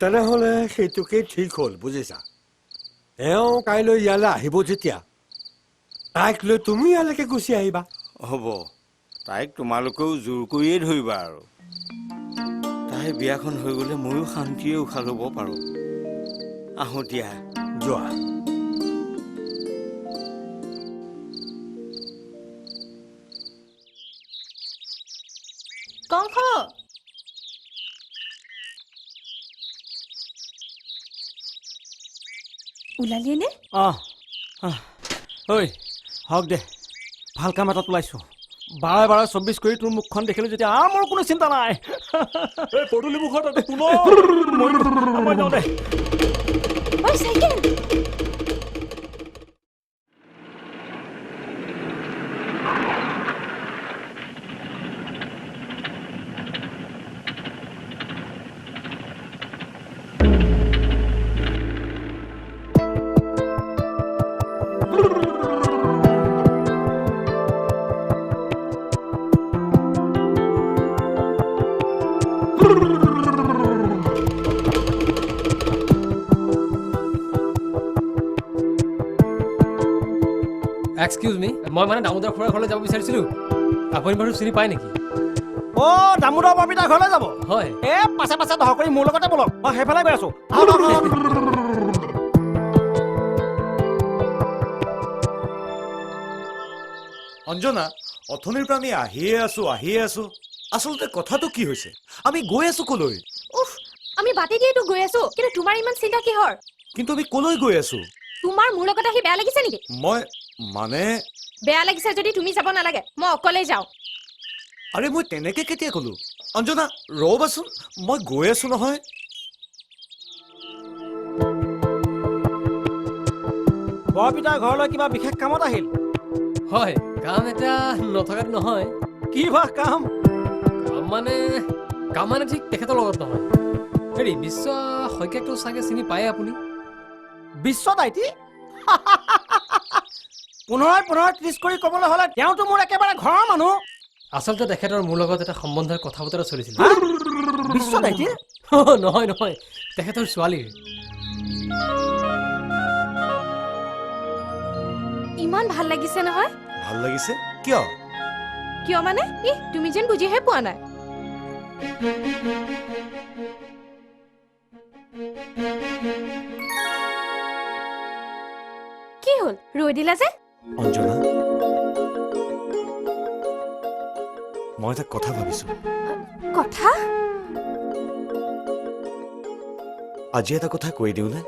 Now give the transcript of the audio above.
তেনেহ'লে সেইটোকে ঠিক হ'ল বুজিছা এওঁ কাইলৈ ইয়ালৈ আহিব যেতিয়া তাইক লৈ তুমি ইয়ালৈকে গুচি আহিবা হ'ব তাইক তোমালোকেও জোৰ কৰিয়ে ধৰিবা আৰু তাই বিয়াখন হৈ গ'লে ময়ো শান্তিয়ে উশাহ ল'ব পাৰোঁ আহোঁ দিয়া যোৱা কংস ওলালিয়ে নে ঐ হওক দে ভাল কাম এটাত ওলাইছোঁ বাৰে বাৰে 24 কৰি তোৰ মুখখন দেখিলোঁ যেতিয়া মোৰ কোনো চিন্তা নাই এই পদূলি মুখত মই যাওঁ দে ঐ চাইকেল এক্সকিউজ মি মই মানে দামোদৰ খুৰাৰ ঘৰলৈ যাব বিচাৰিছিলোঁ আপুনি বাৰু চিনি পায় নেকি দামোদৰ বৰপিতাৰ ঘৰলৈ যাব হয় পাছে পাছে ধৰ কৰি মোৰ লগতে বলক মই সেইফালে গৈ আছোঁ অঞ্জনা অথনিৰ পৰা আমি আহিয়ে আছো আচলতে কথাটো কি হৈছে আমি গৈ আছো কলৈ উফ আমি বাতি দিয়েতো গৈ আছো কিন্তু তোমাৰ ইমান চিন্তা কিহৰ কিন্তু আমি কলৈ গৈ আছো তোমাৰ মোৰ লগত আহি বেয়া লাগিছে নেকি মই মানে বেয়া লাগিছে যদি তুমি যাব নালাগে মই অকলে যাওঁ আৰে মই তেনেকে কেতিয়া কলো অঞ্জনা ৰবাচোন মই গৈ আছো নহয় বৰপিতাৰ ঘৰলৈ কিবা বিশেষ কামত আহিল হয় কাম এটা নথকাত নহয় কি ভাষ কাম কাম মানে ঠিক তেখেতৰ লগত নহয় হেৰি বিশ্ব শইকীয়াকটো চাগে চিনি পায়ে আপুনি বিশ্ব দাইটি 15-30 কৰি ক'বলৈ হ'লে তেওঁতো মোৰ একেবাৰে ঘৰৰ মানুহ আচলতে তেখেতৰ মোৰ লগত এটা সম্বন্ধৰ কথা বতৰা চলিছিল বিশ্ব দাইটি নহয় তেখেতৰ ছোৱালীৰ ইমান ভাল লাগিছে নহয় ভাল লাগিছে কিয় কিয় মানে তুমি যেন বুজিহে পোৱা নাই কি হ'ল ৰৈ দিলা যে অঞ্জনা মই এটা কথা ভাবিছো কথা আজি এটা কথা কৈ দিওঁ নে